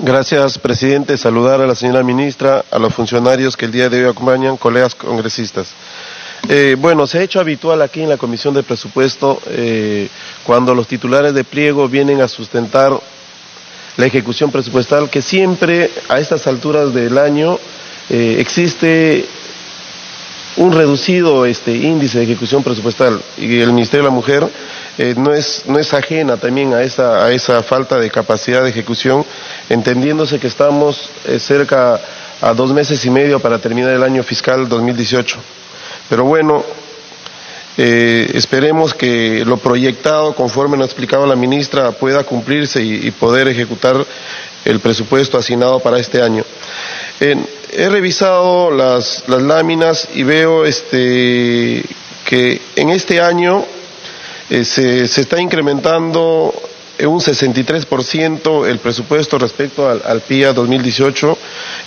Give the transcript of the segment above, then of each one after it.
Gracias, presidente. Saludar a la señora ministra, a los funcionarios que el día de hoy acompañan, colegas congresistas. Se ha hecho habitual aquí en la Comisión de Presupuesto, cuando los titulares de pliego vienen a sustentar la ejecución presupuestal, que siempre a estas alturas del año existe un reducido índice de ejecución presupuestal, y el Ministerio de la Mujer no es ajena también a esa falta de capacidad de ejecución, entendiéndose que estamos cerca a 2 meses y medio para terminar el año fiscal 2018. Pero bueno, esperemos que lo proyectado, conforme nos ha explicado la ministra, pueda cumplirse y poder ejecutar el presupuesto asignado para este año. He revisado las láminas y veo que en este año se está incrementando en un 63% el presupuesto respecto al PIA 2018,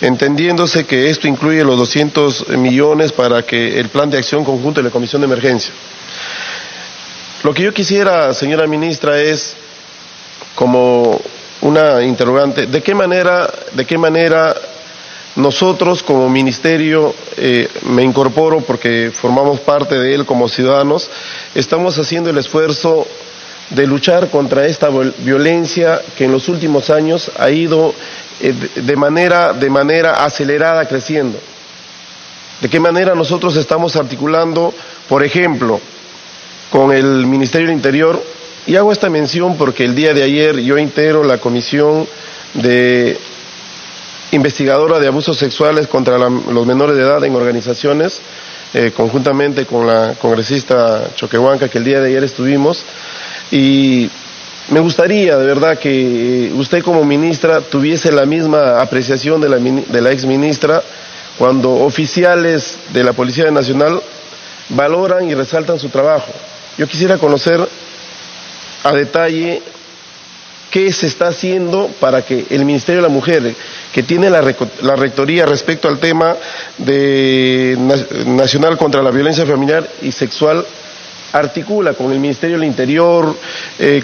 entendiéndose que esto incluye los 200 millones para que el plan de acción conjunto de la Comisión de Emergencia. Lo que yo quisiera, señora ministra, es como una interrogante: ¿de qué manera nosotros como ministerio, me incorporo porque formamos parte de él como ciudadanos, estamos haciendo el esfuerzo de luchar contra esta violencia que en los últimos años ha ido de manera acelerada creciendo? ¿De qué manera nosotros estamos articulando, por ejemplo, con el Ministerio del Interior? Y hago esta mención porque el día de ayer yo integro la comisión de investigadora de abusos sexuales contra los menores de edad en organizaciones, conjuntamente con la congresista Choquehuanca, que el día de ayer estuvimos, y me gustaría de verdad que usted como ministra tuviese la misma apreciación de la ex ministra cuando oficiales de la Policía Nacional valoran y resaltan su trabajo. Yo quisiera conocer a detalle qué se está haciendo para que el Ministerio de la Mujer, que tiene la rectoría respecto al tema nacional contra la violencia familiar y sexual, articula con el Ministerio del Interior,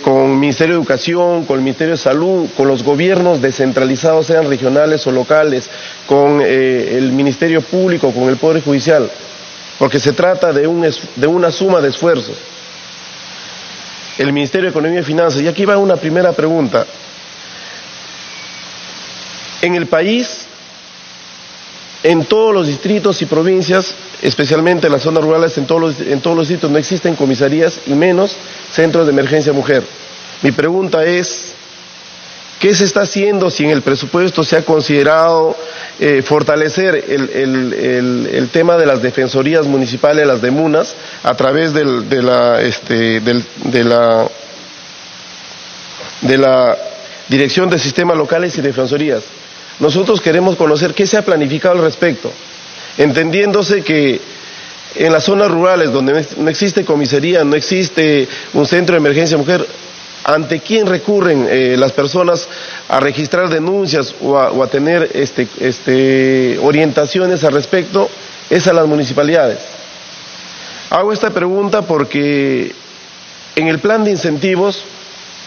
con el Ministerio de Educación, con el Ministerio de Salud, con los gobiernos descentralizados, sean regionales o locales, con el Ministerio Público, con el Poder Judicial, porque se trata de una suma de esfuerzos. El Ministerio de Economía y Finanzas. Y aquí va una primera pregunta. En el país, en todos los distritos y provincias, especialmente en las zonas rurales, en todos los distritos no existen comisarías y menos centros de emergencia mujer. Mi pregunta es: ¿qué se está haciendo si en el presupuesto se ha considerado fortalecer el tema de las defensorías municipales, las DEMUNAS, a través de la Dirección de Sistemas Locales y Defensorías? Nosotros queremos conocer qué se ha planificado al respecto, entendiéndose que en las zonas rurales donde no existe comisaría, no existe un centro de emergencia mujer, ¿ante quién recurren las personas a registrar denuncias o a tener orientaciones al respecto? Es a las municipalidades. Hago esta pregunta porque en el plan de incentivos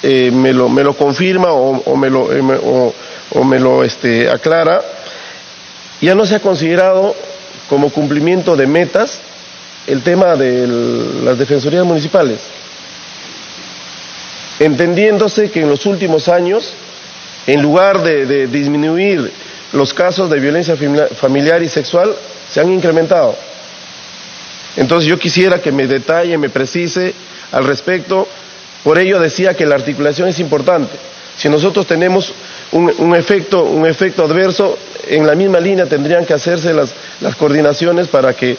me lo confirma o me lo aclara, ya no se ha considerado como cumplimiento de metas el tema de las defensorías municipales, entendiéndose que en los últimos años, en lugar de disminuir los casos de violencia familiar y sexual, se han incrementado. Entonces yo quisiera que me detalle, me precise al respecto. Por ello decía que la articulación es importante. Si nosotros tenemos un efecto adverso, en la misma línea tendrían que hacerse las coordinaciones para que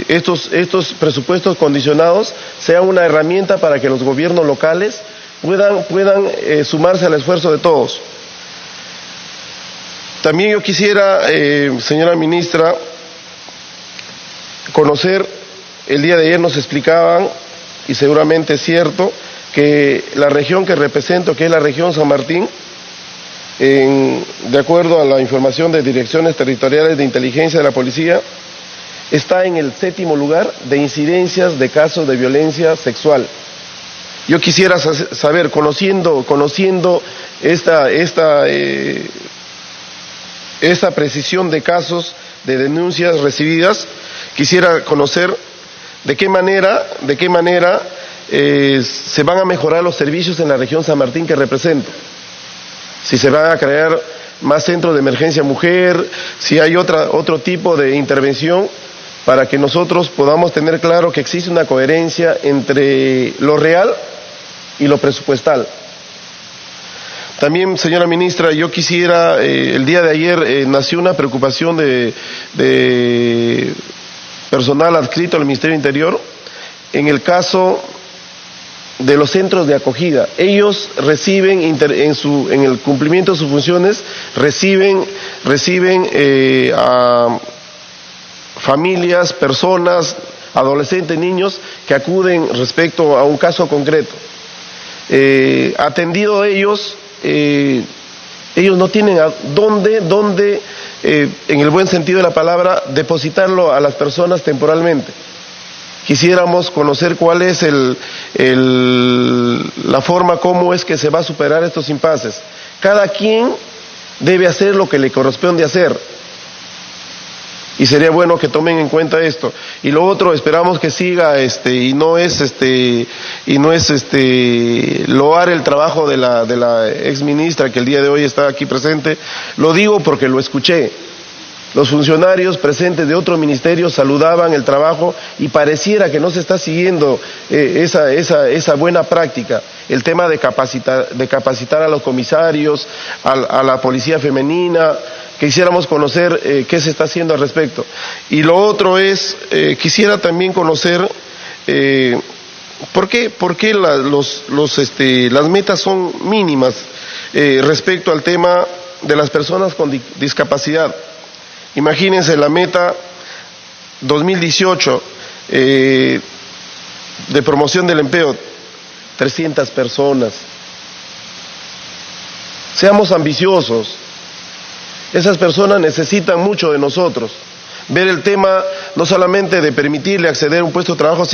estos presupuestos condicionados sean una herramienta para que los gobiernos locales puedan sumarse al esfuerzo de todos. También yo quisiera, señora ministra, conocer, el día de ayer nos explicaban, y seguramente es cierto, que la región que represento, que es la región San Martín, de acuerdo a la información de direcciones territoriales de inteligencia de la policía, está en el 7º lugar de incidencias de casos de violencia sexual. Yo quisiera saber, conociendo esta precisión de casos de denuncias recibidas, quisiera conocer de qué manera se van a mejorar los servicios en la región San Martín que represento. Si se van a crear más centros de emergencia mujer, si hay otro tipo de intervención, para que nosotros podamos tener claro que existe una coherencia entre lo real y lo presupuestal. También, señora ministra, yo quisiera, el día de ayer nació una preocupación de personal adscrito al Ministerio del Interior en el caso de los centros de acogida. Ellos reciben, en el cumplimiento de sus funciones, reciben a familias, personas, adolescentes, niños que acuden respecto a un caso concreto. Atendido a ellos, ellos no tienen a dónde, en el buen sentido de la palabra, depositarlo a las personas temporalmente. Quisiéramos conocer cuál es la forma, cómo es que se va a superar estos impases. Cada quien debe hacer lo que le corresponde hacer. Y sería bueno que tomen en cuenta esto. Y lo otro, esperamos que siga y no es loar el trabajo de la ex ministra que el día de hoy está aquí presente. Lo digo porque lo escuché. Los funcionarios presentes de otro ministerio saludaban el trabajo y pareciera que no se está siguiendo esa buena práctica. El tema de capacitar a los comisarios, a la policía femenina. Quisiéramos conocer qué se está haciendo al respecto. Y lo otro es, quisiera también conocer por qué las metas son mínimas respecto al tema de las personas con discapacidad. Imagínense la meta 2018 de promoción del empleo, 300 personas. Seamos ambiciosos. Esas personas necesitan mucho de nosotros. Ver el tema no solamente de permitirle acceder a un puesto de trabajo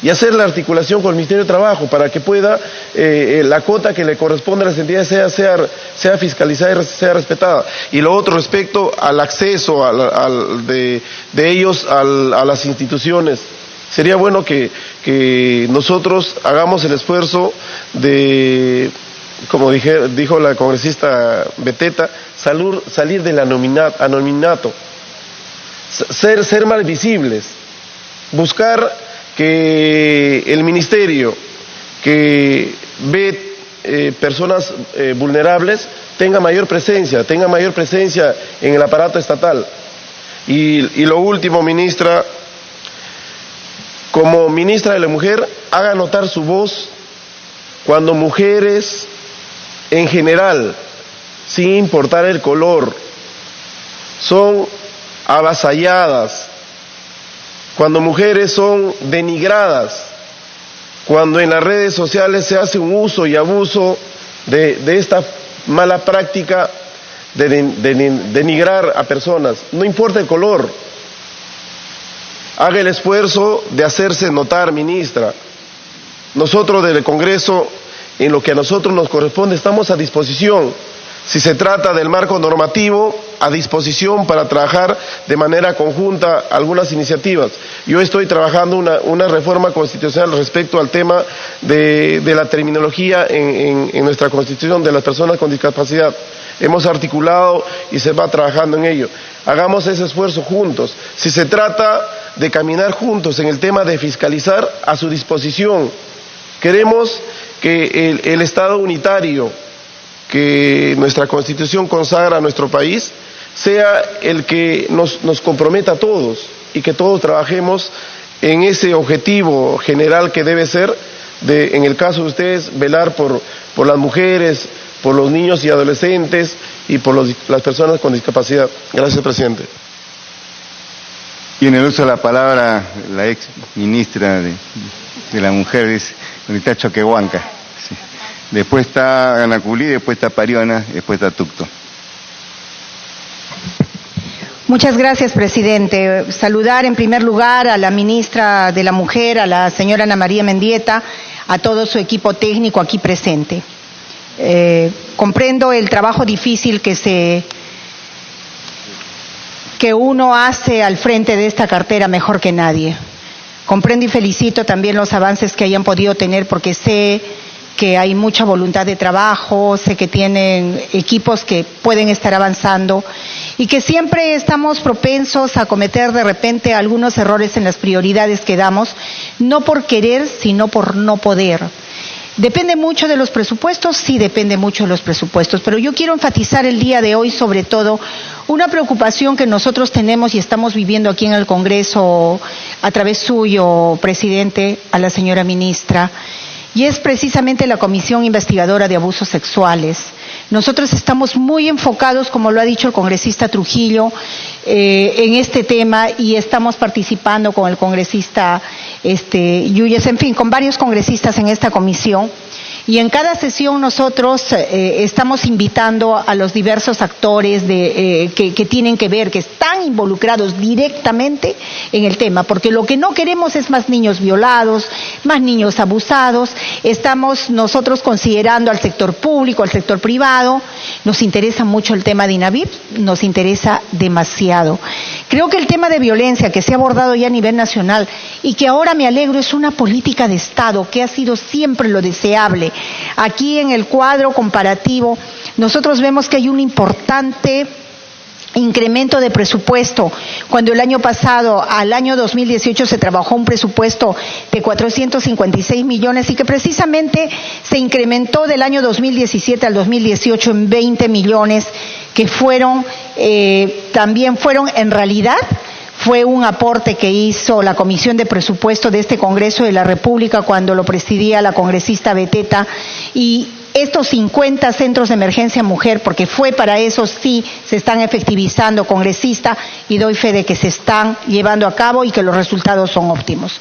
y hacer la articulación con el Ministerio de Trabajo para que pueda la cuota que le corresponde a las entidades sea fiscalizada y sea respetada. Y lo otro respecto al acceso de ellos a las instituciones. Sería bueno que nosotros hagamos el esfuerzo de, como dijo la congresista Beteta, salir del anonimato, ser más visibles, buscar que el ministerio que ve personas vulnerables tenga mayor presencia en el aparato estatal. Y lo último, ministra, como ministra de la Mujer, haga notar su voz cuando mujeres en general, sin importar el color, son avasalladas, cuando mujeres son denigradas, cuando en las redes sociales se hace un uso y abuso de esta mala práctica de denigrar a personas, no importa el color. Haga el esfuerzo de hacerse notar, ministra. Nosotros del Congreso, en lo que a nosotros nos corresponde, estamos a disposición. Si se trata del marco normativo, a disposición para trabajar de manera conjunta algunas iniciativas. Yo estoy trabajando una reforma constitucional respecto al tema de la terminología en nuestra Constitución de las personas con discapacidad. Hemos articulado y se va trabajando en ello. Hagamos ese esfuerzo juntos. Si se trata de caminar juntos en el tema de fiscalizar, a su disposición. Queremos que el Estado unitario que nuestra Constitución consagra a nuestro país sea el que nos comprometa a todos y que todos trabajemos en ese objetivo general que debe ser, en el caso de ustedes, velar por las mujeres, por los niños y adolescentes y por las personas con discapacidad. Gracias, presidente. Tiene el uso de la palabra la ex ministra de la Mujer, es Rita Choquehuanca. Sí. Después está Anaculí, después está Pariona, después está Tucto. Muchas gracias, presidente. Saludar en primer lugar a la ministra de la Mujer, a la señora Ana María Mendieta, a todo su equipo técnico aquí presente. Comprendo el trabajo difícil que uno hace al frente de esta cartera mejor que nadie. Comprendo y felicito también los avances que hayan podido tener, porque sé que hay mucha voluntad de trabajo, sé que tienen equipos que pueden estar avanzando y que siempre estamos propensos a cometer de repente algunos errores en las prioridades que damos, no por querer, sino por no poder. ¿Depende mucho de los presupuestos? Sí, depende mucho de los presupuestos, pero yo quiero enfatizar el día de hoy sobre todo una preocupación que nosotros tenemos y estamos viviendo aquí en el Congreso a través suyo, presidente, a la señora ministra, y es precisamente la Comisión Investigadora de Abusos Sexuales. Nosotros estamos muy enfocados, como lo ha dicho el congresista Trujillo, en este tema, y estamos participando con el congresista Yuyes, en fin, con varios congresistas en esta comisión. Y en cada sesión nosotros estamos invitando a los diversos actores que tienen que ver, que están involucrados directamente en el tema, porque lo que no queremos es más niños violados, más niños abusados. Estamos nosotros considerando al sector público, al sector privado. Nos interesa mucho el tema de INAVIP, nos interesa demasiado. Creo que el tema de violencia que se ha abordado ya a nivel nacional y que ahora me alegro es una política de Estado que ha sido siempre lo deseable. Aquí en el cuadro comparativo nosotros vemos que hay un importante incremento de presupuesto. Cuando el año pasado, al año 2018, se trabajó un presupuesto de 456 millones y que precisamente se incrementó del año 2017 al 2018 en 20 millones, que también fueron en realidad, fue un aporte que hizo la Comisión de Presupuesto de este Congreso de la República cuando lo presidía la congresista Beteta, y estos 50 centros de emergencia mujer, porque fue para eso, sí se están efectivizando, congresista, y doy fe de que se están llevando a cabo y que los resultados son óptimos.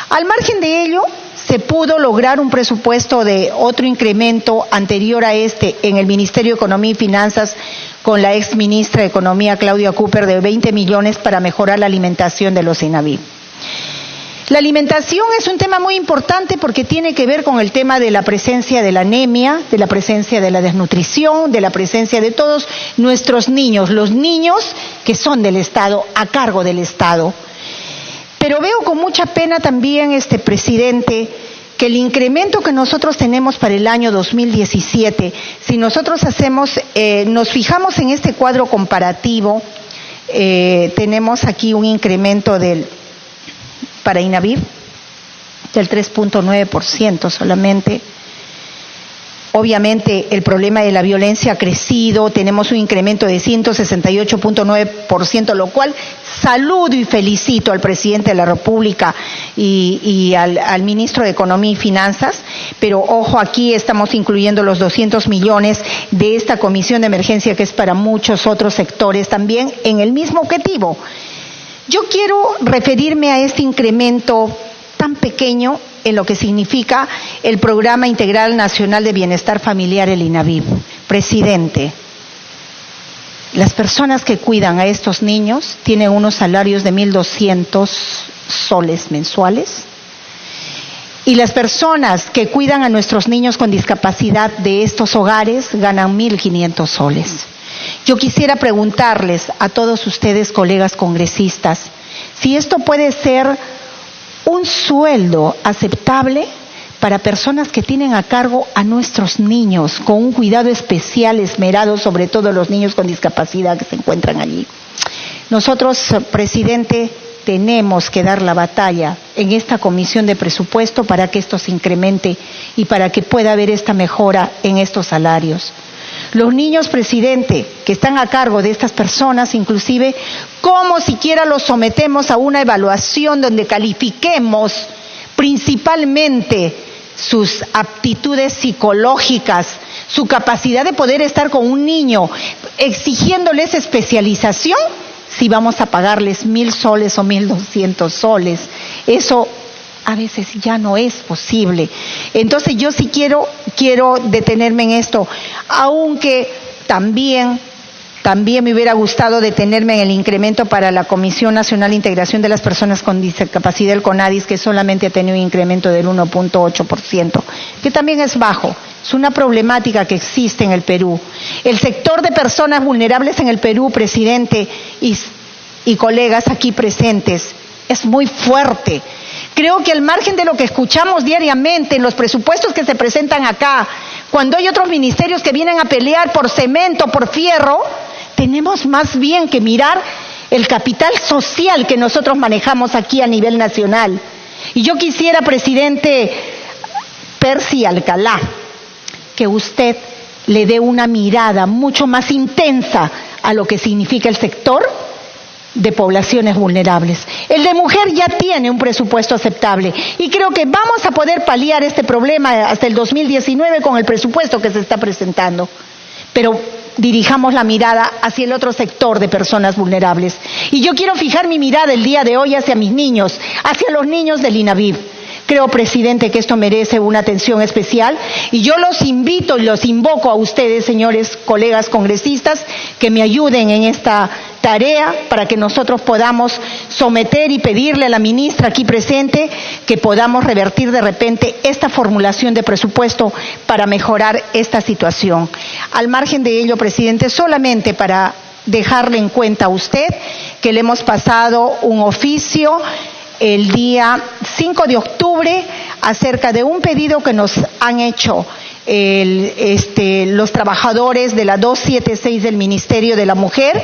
Al margen de ello, se pudo lograr un presupuesto de otro incremento anterior a este en el Ministerio de Economía y Finanzas con la ex ministra de Economía, Claudia Cooper, de 20 millones para mejorar la alimentación de los INAVIP. La alimentación es un tema muy importante porque tiene que ver con el tema de la presencia de la anemia, de la presencia de la desnutrición, de la presencia de todos nuestros niños, los niños que son del Estado, a cargo del Estado. Pero veo con mucha pena también, presidente, que el incremento que nosotros tenemos para el año 2017, si nosotros nos fijamos en este cuadro comparativo, tenemos aquí un incremento para INAVIP del 3.9% solamente. Obviamente el problema de la violencia ha crecido, tenemos un incremento de 168.9%, lo cual saludo y felicito al presidente de la República y al ministro de Economía y Finanzas, pero ojo, aquí estamos incluyendo los 200 millones de esta comisión de emergencia que es para muchos otros sectores también en el mismo objetivo. Yo quiero referirme a este incremento tan pequeño en lo que significa el Programa Integral Nacional de Bienestar Familiar, el INAVIP. Presidente, las personas que cuidan a estos niños tienen unos salarios de 1.200 soles mensuales y las personas que cuidan a nuestros niños con discapacidad de estos hogares ganan 1.500 soles. Yo quisiera preguntarles a todos ustedes, colegas congresistas, si esto puede ser un sueldo aceptable para personas que tienen a cargo a nuestros niños, con un cuidado especial, esmerado, sobre todo los niños con discapacidad que se encuentran allí. Nosotros, presidente, tenemos que dar la batalla en esta comisión de presupuesto para que esto se incremente y para que pueda haber esta mejora en estos salarios. Los niños, presidente, que están a cargo de estas personas, inclusive, ¿cómo siquiera los sometemos a una evaluación donde califiquemos principalmente sus aptitudes psicológicas, su capacidad de poder estar con un niño, exigiéndoles especialización, si vamos a pagarles 1.000 soles o 1.200 soles? Eso a veces ya no es posible. Entonces yo sí quiero detenerme en esto, aunque también También me hubiera gustado detenerme en el incremento para la Comisión Nacional de Integración de las Personas con Discapacidad, el CONADIS, que solamente ha tenido un incremento del 1.8%, que también es bajo. Es una problemática que existe en el Perú. El sector de personas vulnerables en el Perú, presidente y colegas aquí presentes, es muy fuerte. Creo que al margen de lo que escuchamos diariamente en los presupuestos que se presentan acá, cuando hay otros ministerios que vienen a pelear por cemento, por fierro, tenemos más bien que mirar el capital social que nosotros manejamos aquí a nivel nacional. Y yo quisiera, presidente Percy Alcalá, que usted le dé una mirada mucho más intensa a lo que significa el sector de poblaciones vulnerables. El de mujer ya tiene un presupuesto aceptable y creo que vamos a poder paliar este problema hasta el 2019 con el presupuesto que se está presentando. Pero dirijamos la mirada hacia el otro sector de personas vulnerables. Y yo quiero fijar mi mirada el día de hoy hacia mis niños, hacia los niños del INAVIV. Creo, presidente, que esto merece una atención especial y yo los invito y los invoco a ustedes, señores colegas congresistas, que me ayuden en esta tarea para que nosotros podamos someter y pedirle a la ministra aquí presente que podamos revertir de repente esta formulación de presupuesto para mejorar esta situación. Al margen de ello, presidente, solamente para dejarle en cuenta a usted que le hemos pasado un oficio el día 5 de octubre acerca de un pedido que nos han hecho los trabajadores de la 276 del Ministerio de la Mujer,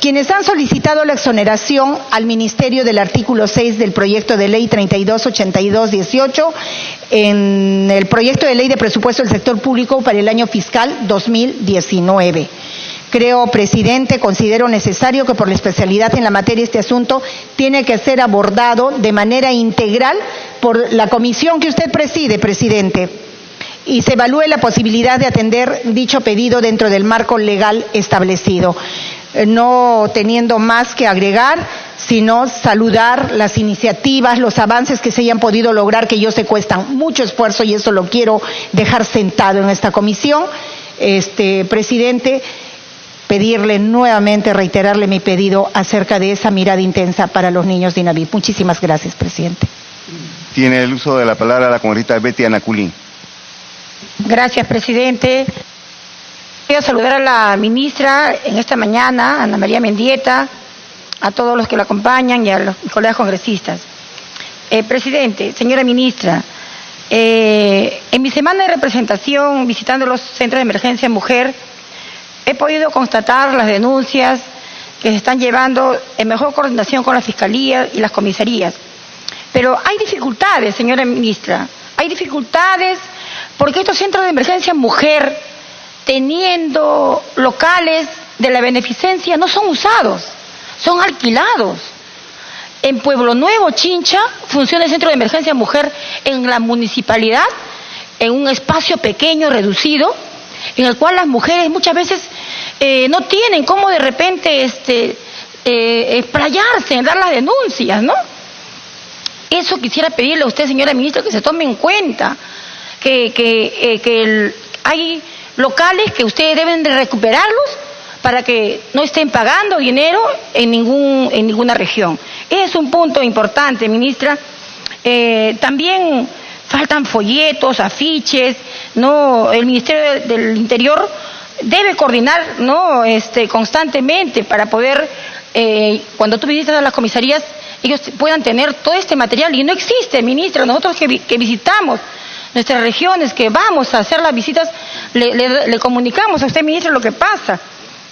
quienes han solicitado la exoneración al Ministerio del artículo 6 del proyecto de ley 3282-18 en el proyecto de ley de presupuesto del sector público para el año fiscal 2019. Creo, presidente, considero necesario que por la especialidad en la materia este asunto tiene que ser abordado de manera integral por la comisión que usted preside, presidente, y se evalúe la posibilidad de atender dicho pedido dentro del marco legal establecido. No teniendo más que agregar, sino saludar las iniciativas, los avances que se hayan podido lograr, que yo sé cuestan mucho esfuerzo y eso lo quiero dejar sentado en esta comisión. Presidente, pedirle nuevamente, reiterarle mi pedido acerca de esa mirada intensa para los niños de INAVIV. Muchísimas gracias, presidente. Tiene el uso de la palabra la congresista Betty Anaculín. Gracias, presidente. Quiero saludar a la ministra en esta mañana, Ana María Mendieta, a todos los que la acompañan y a los colegas congresistas. Presidente, señora ministra, en mi semana de representación visitando los centros de emergencia mujer, he podido constatar las denuncias que se están llevando en mejor coordinación con la Fiscalía y las comisarías. Pero hay dificultades, señora ministra, hay dificultades porque estos centros de emergencia mujer, teniendo locales de la beneficencia, no son usados, son alquilados. En Pueblo Nuevo, Chincha, funciona el centro de emergencia mujer en la municipalidad, en un espacio pequeño, reducido, en el cual las mujeres muchas veces no tienen cómo de repente explayarse en dar las denuncias, ¿no? Eso quisiera pedirle a usted, señora ministra, que se tome en cuenta, que hay locales que ustedes deben de recuperarlos para que no estén pagando dinero en ninguna región. Es un punto importante, ministra. También faltan folletos, afiches, ¿no? El Ministerio del Interior debe coordinar, ¿no? Constantemente para poder, cuando tú visitas a las comisarías, ellos puedan tener todo este material. Y no existe, ministra. Nosotros que visitamos nuestras regiones, que vamos a hacer las visitas, le comunicamos a usted, ministra, lo que pasa,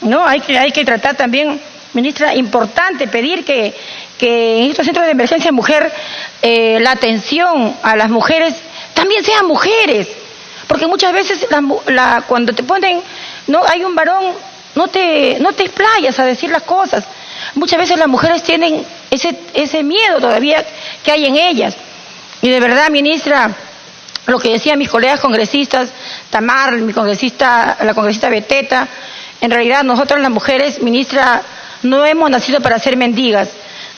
¿no? Hay que tratar también, ministra, importante pedir que en estos centros de emergencia mujer la atención a las mujeres también sean mujeres, porque muchas veces cuando te ponen, no hay un varón, no te explayas a decir las cosas. Muchas veces las mujeres tienen ese miedo todavía que hay en ellas. Y de verdad, ministra, lo que decían mis colegas congresistas, Tamar, la congresista Beteta, en realidad nosotros las mujeres, ministra, no hemos nacido para ser mendigas.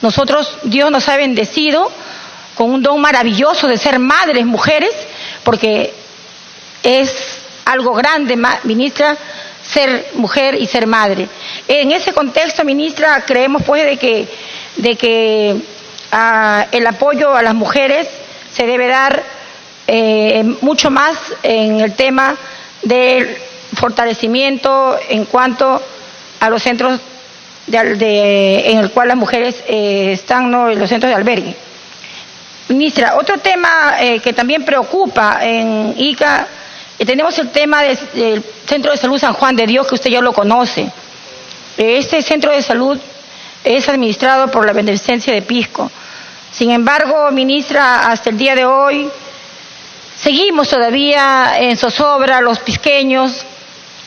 Nosotros, Dios nos ha bendecido con un don maravilloso de ser madres, mujeres, porque es algo grande, ministra, ser mujer y ser madre. En ese contexto, ministra, creemos pues de que el apoyo a las mujeres se debe dar mucho más en el tema del fortalecimiento en cuanto a los centros en el cual las mujeres están, ¿no?, en los centros de albergue. Ministra, otro tema que también preocupa en Ica, tenemos el tema del Centro de Salud San Juan de Dios, que usted ya lo conoce. Este centro de salud es administrado por la Beneficencia de Pisco. Sin embargo, ministra, hasta el día de hoy seguimos todavía en zozobra los pisqueños,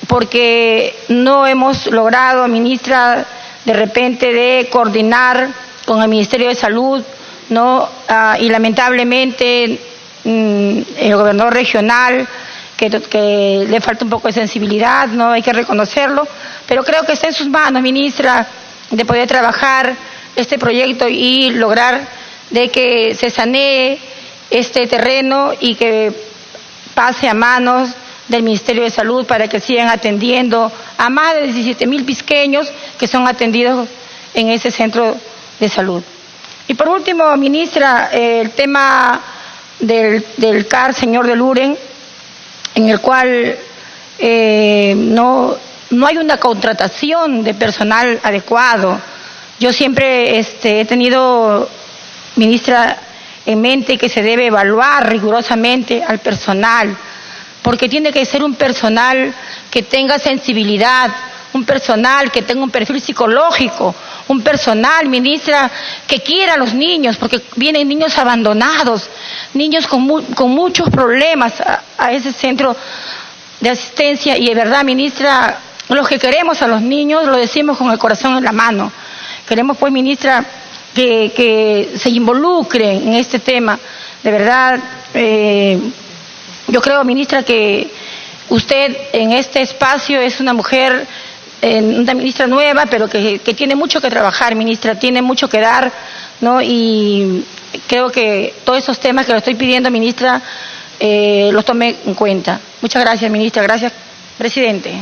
porque no hemos logrado, ministra, de repente de coordinar con el Ministerio de Salud, ¿no? Y lamentablemente el gobernador regional, que le falta un poco de sensibilidad, ¿no? Hay que reconocerlo, pero creo que está en sus manos, ministra, de poder trabajar este proyecto y lograr de que se sanee este terreno y que pase a manos del Ministerio de Salud para que sigan atendiendo a más de 17,000 pisqueños que son atendidos en ese centro de salud. Y por último, ministra, el tema del CAR, señor de Luren, en el cual no hay una contratación de personal adecuado. Yo siempre he tenido, ministra, en mente que se debe evaluar rigurosamente al personal, porque tiene que ser un personal que tenga sensibilidad, un personal que tenga un perfil psicológico, un personal, ministra, que quiera a los niños, porque vienen niños abandonados, niños con muchos problemas a ese centro de asistencia, y de verdad, ministra, los que queremos a los niños lo decimos con el corazón en la mano. Queremos, pues, ministra, que se involucren en este tema. De verdad, yo creo, ministra, que usted en este espacio es una mujer, una ministra nueva, pero que tiene mucho que trabajar, ministra, tiene mucho que dar, ¿no? Y creo que todos esos temas que le estoy pidiendo, ministra, los tome en cuenta. Muchas gracias, ministra. Gracias, presidente.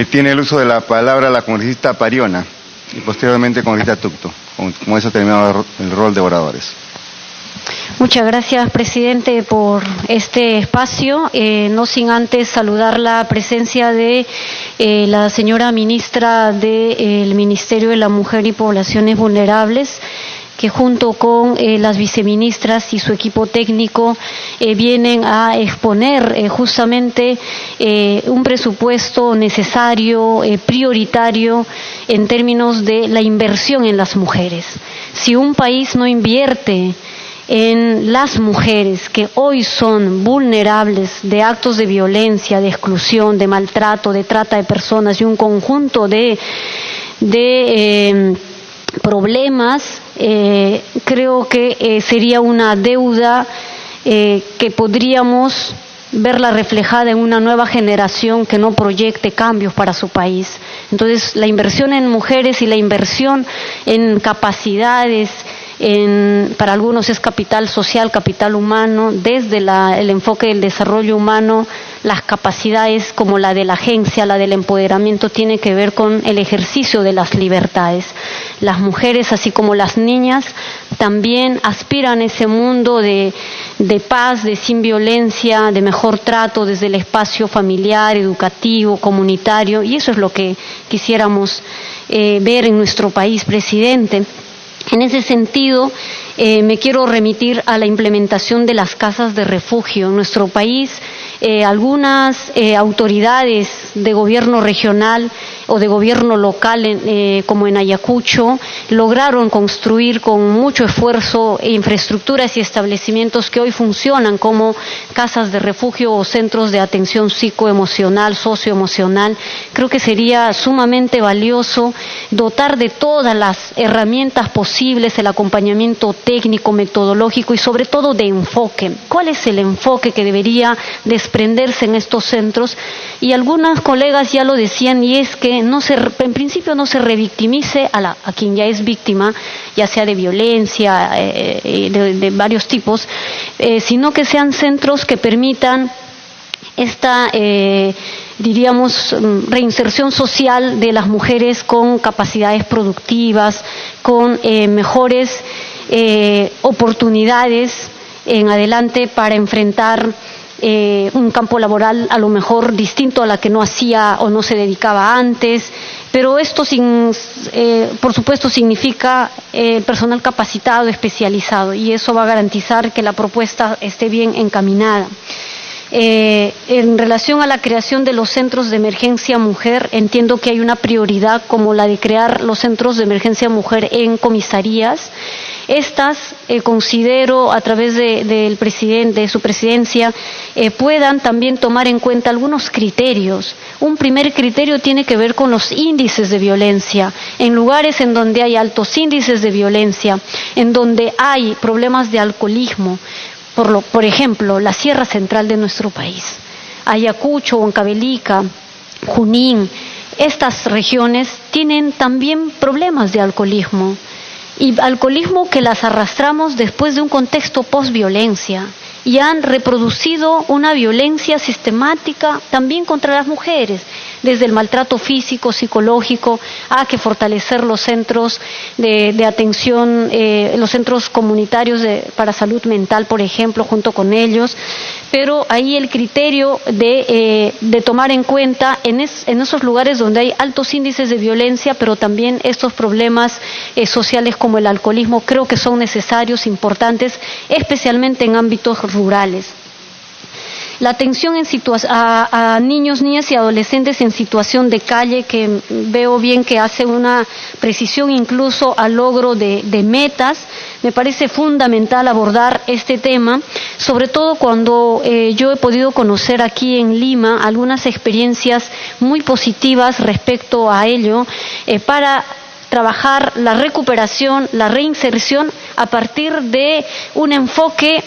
Tiene el uso de la palabra la congresista Pariona y posteriormente congresista Tucto. Con eso terminamos el rol de oradores. Muchas gracias, presidente, por este espacio. No sin antes saludar la presencia de la señora ministra del Ministerio de la Mujer y Poblaciones Vulnerables, que junto con las viceministras y su equipo técnico vienen a exponer justamente un presupuesto necesario, prioritario en términos de la inversión en las mujeres. Si un país no invierte en las mujeres que hoy son vulnerables de actos de violencia, de exclusión, de maltrato, de trata de personas y un conjunto de problemas, creo que sería una deuda que podríamos verla reflejada en una nueva generación que no proyecte cambios para su país. Entonces, la inversión en mujeres y la inversión en capacidades, para algunos es capital social, capital humano, desde el enfoque del desarrollo humano, las capacidades como la de la agencia, la del empoderamiento, tiene que ver con el ejercicio de las libertades. Las mujeres, así como las niñas, también aspiran a ese mundo de paz, de sin violencia, de mejor trato desde el espacio familiar, educativo, comunitario, y eso es lo que quisiéramos ver en nuestro país, presidente. En ese sentido, me quiero remitir a la implementación de las casas de refugio. En nuestro país, algunas autoridades de gobierno regional o de gobierno local, como en Ayacucho, lograron construir con mucho esfuerzo infraestructuras y establecimientos que hoy funcionan como casas de refugio o centros de atención psicoemocional, socioemocional. Creo que sería sumamente valioso dotar de todas las herramientas posibles el acompañamiento técnico, metodológico y sobre todo de enfoque. ¿Cuál es el enfoque que debería desprenderse en estos centros? Y algunas colegas ya lo decían, y es que en principio no se revictimice a quien ya es víctima, ya sea de violencia, de varios tipos, sino que sean centros que permitan esta diríamos, reinserción social de las mujeres con capacidades productivas, con mejores oportunidades en adelante para enfrentar un campo laboral a lo mejor distinto a la que no hacía o no se dedicaba antes, pero esto por supuesto significa personal capacitado, especializado, y eso va a garantizar que la propuesta esté bien encaminada. En relación a la creación de los centros de emergencia mujer, entiendo que hay una prioridad como la de crear los centros de emergencia mujer en comisarías. Estas, considero, a través del presidente, de su presidencia, puedan también tomar en cuenta algunos criterios. Un primer criterio tiene que ver con los índices de violencia. En lugares en donde hay altos índices de violencia, en donde hay problemas de alcoholismo, por ejemplo, la Sierra Central de nuestro país, Ayacucho, Huancavelica, Junín, estas regiones tienen también problemas de alcoholismo, y alcoholismo que las arrastramos después de un contexto postviolencia, y han reproducido una violencia sistemática también contra las mujeres, desde el maltrato físico, psicológico. Hay que fortalecer los centros de atención, los centros comunitarios para salud mental, por ejemplo, junto con ellos, pero ahí el criterio de tomar en cuenta en esos lugares donde hay altos índices de violencia, pero también estos problemas sociales como el alcoholismo, creo que son necesarios, importantes, especialmente en ámbitos rurales. La atención a niños, niñas y adolescentes en situación de calle, que veo bien que hace una precisión incluso al logro de metas. Me parece fundamental abordar este tema, sobre todo cuando yo he podido conocer aquí en Lima algunas experiencias muy positivas respecto a ello, para trabajar la recuperación, la reinserción a partir de un enfoque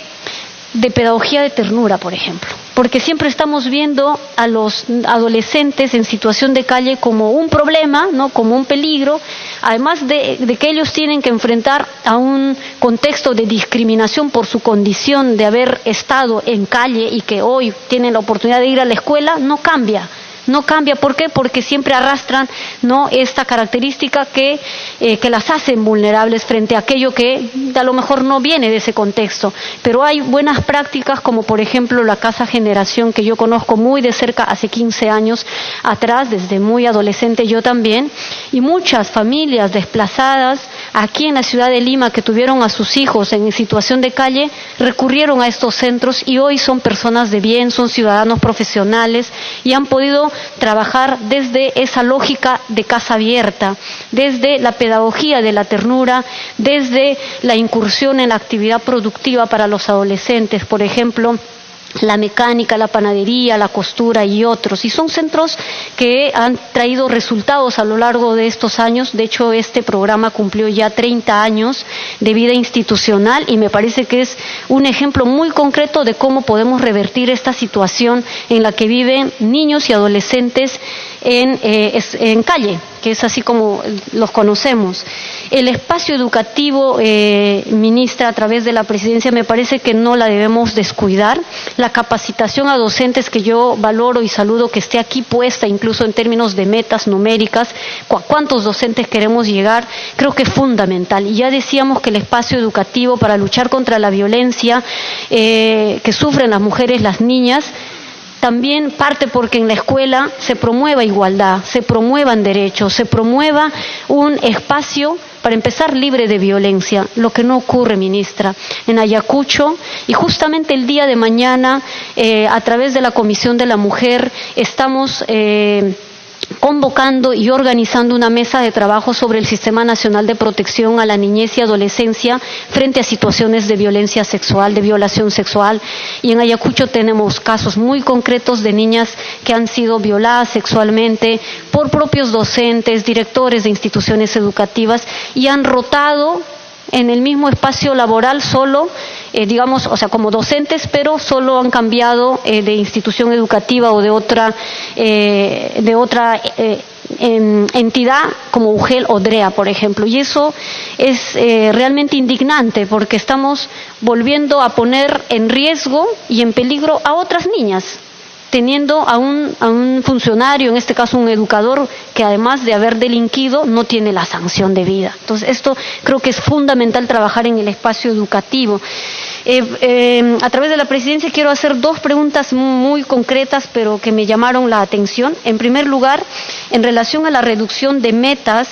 de pedagogía de ternura, por ejemplo, porque siempre estamos viendo a los adolescentes en situación de calle como un problema, ¿no?, como un peligro, además de que ellos tienen que enfrentar a un contexto de discriminación por su condición de haber estado en calle y que hoy tienen la oportunidad de ir a la escuela. No cambia. ¿Por qué? Porque siempre arrastran, ¿no?, esta característica que las hacen vulnerables frente a aquello que a lo mejor no viene de ese contexto. Pero hay buenas prácticas, como por ejemplo la Casa Generación, que yo conozco muy de cerca hace 15 años atrás, desde muy adolescente yo también, y muchas familias desplazadas aquí en la ciudad de Lima que tuvieron a sus hijos en situación de calle, recurrieron a estos centros y hoy son personas de bien, son ciudadanos profesionales y han podido trabajar desde esa lógica de casa abierta, desde la pedagogía de la ternura, desde la incursión en la actividad productiva para los adolescentes, por ejemplo, la mecánica, la panadería, la costura y otros. Y son centros que han traído resultados a lo largo de estos años. De hecho, este programa cumplió ya 30 años de vida institucional y me parece que es un ejemplo muy concreto de cómo podemos revertir esta situación en la que viven niños y adolescentes en calle, que es así como los conocemos. El espacio educativo, ministra, a través de la presidencia, me parece que no la debemos descuidar. La capacitación a docentes, que yo valoro y saludo que esté aquí puesta, incluso en términos de metas numéricas, cuántos docentes queremos llegar, creo que es fundamental. Y ya decíamos que el espacio educativo para luchar contra la violencia que sufren las mujeres, las niñas, también parte porque en la escuela se promueva igualdad, se promuevan derechos, se promueva un espacio, para empezar, libre de violencia, lo que no ocurre, ministra, en Ayacucho. Y justamente el día de mañana, a través de la Comisión de la Mujer, estamos convocando y organizando una mesa de trabajo sobre el Sistema Nacional de Protección a la Niñez y Adolescencia frente a situaciones de violencia sexual, de violación sexual. Y en Ayacucho tenemos casos muy concretos de niñas que han sido violadas sexualmente por propios docentes, directores de instituciones educativas, y han rotado en el mismo espacio laboral solo, digamos, o sea, como docentes, pero solo han cambiado de institución educativa o de otra entidad como UGEL o DREA, por ejemplo. Y eso es realmente indignante, porque estamos volviendo a poner en riesgo y en peligro a otras niñas teniendo a un funcionario, en este caso un educador, que además de haber delinquido no tiene la sanción debida. Entonces esto creo que es fundamental, trabajar en el espacio educativo. A través de la presidencia quiero hacer dos preguntas muy concretas, pero que me llamaron la atención. En primer lugar, en relación a la reducción de metas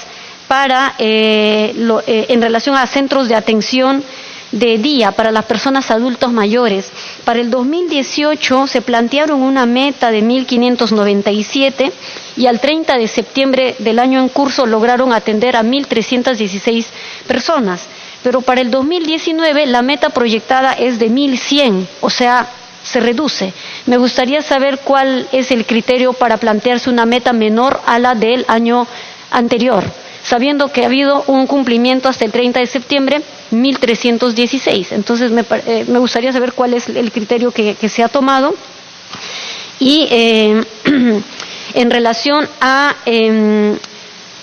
en relación a centros de atención de día para las personas adultos mayores. Para el 2018 se plantearon una meta de 1.597 y al 30 de septiembre del año en curso lograron atender a 1.316 personas. Pero para el 2019 la meta proyectada es de 1.100, o sea, se reduce. Me gustaría saber cuál es el criterio para plantearse una meta menor a la del año anterior, sabiendo que ha habido un cumplimiento hasta el 30 de septiembre, 1.316. Entonces me gustaría saber cuál es el criterio que se ha tomado. Y en relación a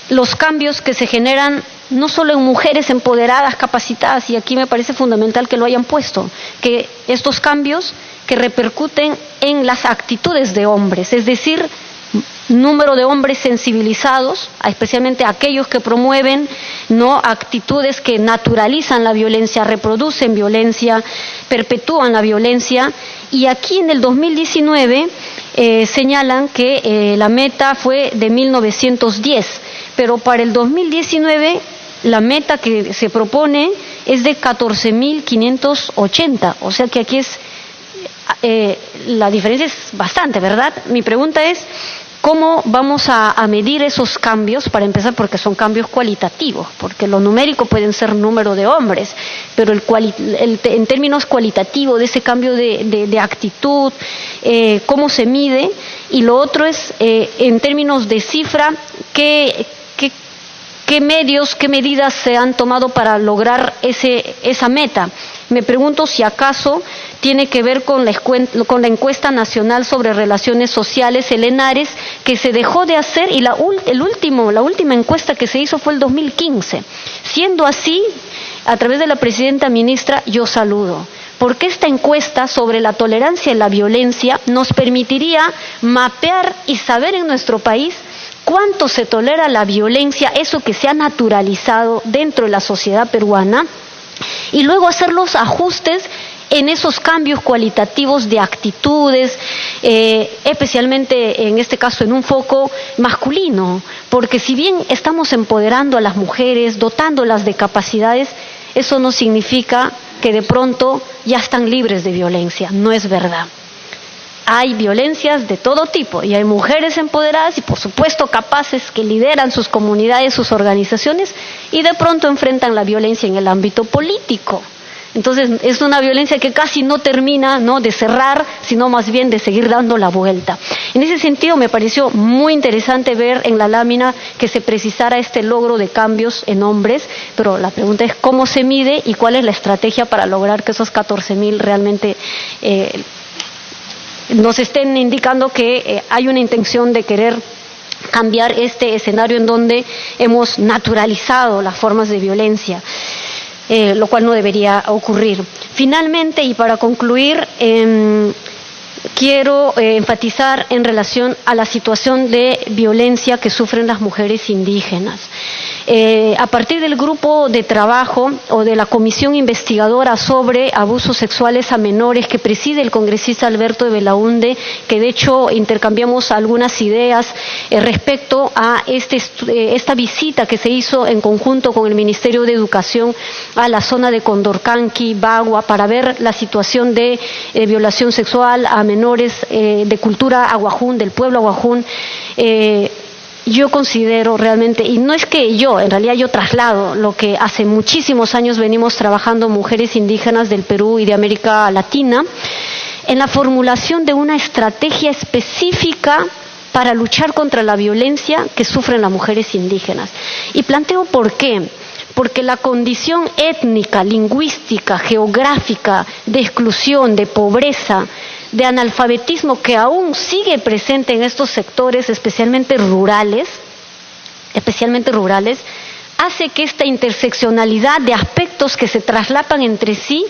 los cambios que se generan no solo en mujeres empoderadas, capacitadas, y aquí me parece fundamental que lo hayan puesto, que estos cambios que repercuten en las actitudes de hombres, es decir, número de hombres sensibilizados, especialmente aquellos que promueven actitudes que naturalizan la violencia, reproducen violencia, perpetúan la violencia. Y aquí en el 2019 señalan que la meta fue de 1910, pero para el 2019 la meta que se propone es de 14.580, o sea que aquí la diferencia es bastante, ¿verdad? Mi pregunta es, ¿cómo vamos a medir esos cambios? Para empezar, porque son cambios cualitativos, porque lo numérico pueden ser número de hombres, pero en términos cualitativos de ese cambio de actitud, ¿cómo se mide? Y lo otro es, en términos de cifra, ¿qué medios, qué medidas se han tomado para lograr esa meta? Me pregunto si acaso tiene que ver con la encuesta nacional sobre relaciones sociales, el ENARES, que se dejó de hacer, y la última encuesta que se hizo fue el 2015. Siendo así, a través de la presidenta ministra, yo saludo, porque esta encuesta sobre la tolerancia y la violencia nos permitiría mapear y saber en nuestro país cuánto se tolera la violencia, eso que se ha naturalizado dentro de la sociedad peruana, y luego hacer los ajustes en esos cambios cualitativos de actitudes, especialmente en este caso en un foco masculino, porque si bien estamos empoderando a las mujeres, dotándolas de capacidades, eso no significa que de pronto ya están libres de violencia, no es verdad. Hay violencias de todo tipo y hay mujeres empoderadas y por supuesto capaces que lideran sus comunidades, sus organizaciones, y de pronto enfrentan la violencia en el ámbito político. Entonces es una violencia que casi no termina de cerrar, sino más bien de seguir dando la vuelta. En ese sentido me pareció muy interesante ver en la lámina que se precisara este logro de cambios en hombres, pero la pregunta es cómo se mide y cuál es la estrategia para lograr que esos 14.000 realmente nos estén indicando que hay una intención de querer cambiar este escenario en donde hemos naturalizado las formas de violencia, lo cual no debería ocurrir. Finalmente, y para concluir, quiero enfatizar en relación a la situación de violencia que sufren las mujeres indígenas. A partir del grupo de trabajo o de la comisión investigadora sobre abusos sexuales a menores que preside el congresista Alberto de Belaunde, que de hecho intercambiamos algunas ideas respecto a esta visita que se hizo en conjunto con el Ministerio de Educación a la zona de Condorcanqui, Bagua, para ver la situación de violación sexual a menores de cultura aguajún, del pueblo aguajún. Yo considero realmente, y no es que en realidad yo traslado lo que hace muchísimos años venimos trabajando mujeres indígenas del Perú y de América Latina, en la formulación de una estrategia específica para luchar contra la violencia que sufren las mujeres indígenas. Y planteo por qué. Porque la condición étnica, lingüística, geográfica, de exclusión, de pobreza, de analfabetismo que aún sigue presente en estos sectores, especialmente rurales, hace que esta interseccionalidad de aspectos que se traslapan entre sí,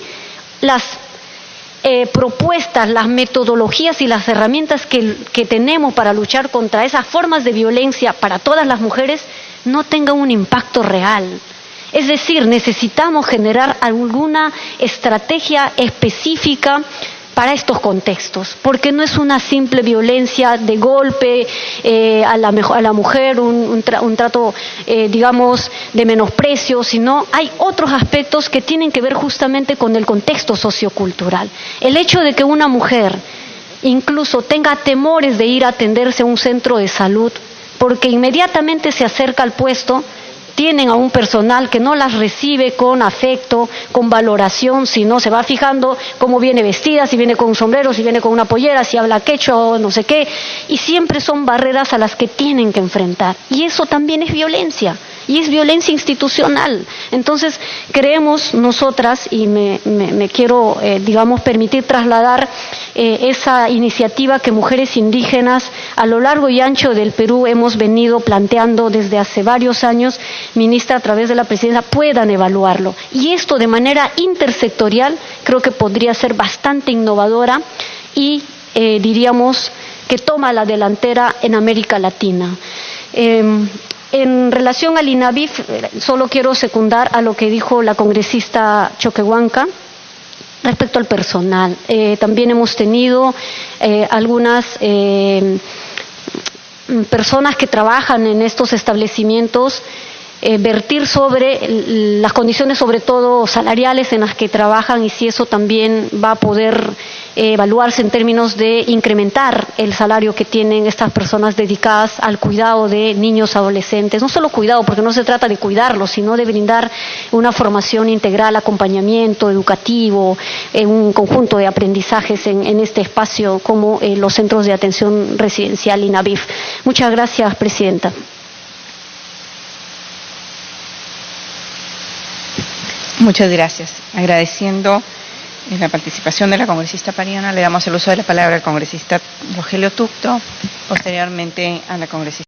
propuestas, las metodologías y las herramientas que tenemos para luchar contra esas formas de violencia para todas las mujeres no tengan un impacto real. Es decir, necesitamos generar alguna estrategia específica para estos contextos, porque no es una simple violencia de golpe a la mujer, un trato, digamos, de menosprecio, sino hay otros aspectos que tienen que ver justamente con el contexto sociocultural. El hecho de que una mujer incluso tenga temores de ir a atenderse a un centro de salud, porque inmediatamente se acerca al puesto, tienen a un personal que no las recibe con afecto, con valoración, sino se va fijando cómo viene vestida, si viene con un sombrero, si viene con una pollera, si habla quechua o no sé qué, y siempre son barreras a las que tienen que enfrentar. Y eso también es violencia, y es violencia institucional. Entonces, creemos nosotras, y me quiero, digamos, permitir trasladar esa iniciativa que mujeres indígenas a lo largo y ancho del Perú hemos venido planteando desde hace varios años, ministra, a través de la presidencia, puedan evaluarlo. Y esto de manera intersectorial creo que podría ser bastante innovadora y diríamos que toma la delantera en América Latina. En relación al INAVIF, solo quiero secundar a lo que dijo la congresista Choquehuanca respecto al personal. También hemos tenido algunas personas que trabajan en estos establecimientos vertir sobre las condiciones, sobre todo salariales, en las que trabajan, y si eso también va a poder evaluarse en términos de incrementar el salario que tienen estas personas dedicadas al cuidado de niños, adolescentes. No solo cuidado, porque no se trata de cuidarlos, sino de brindar una formación integral, acompañamiento educativo, un conjunto de aprendizajes en este espacio como los centros de atención residencial INAVIF. Muchas gracias, presidenta. Muchas gracias. Agradeciendo la participación de la congresista Pariona, le damos el uso de la palabra al congresista Rogelio Tucto, posteriormente a la congresista.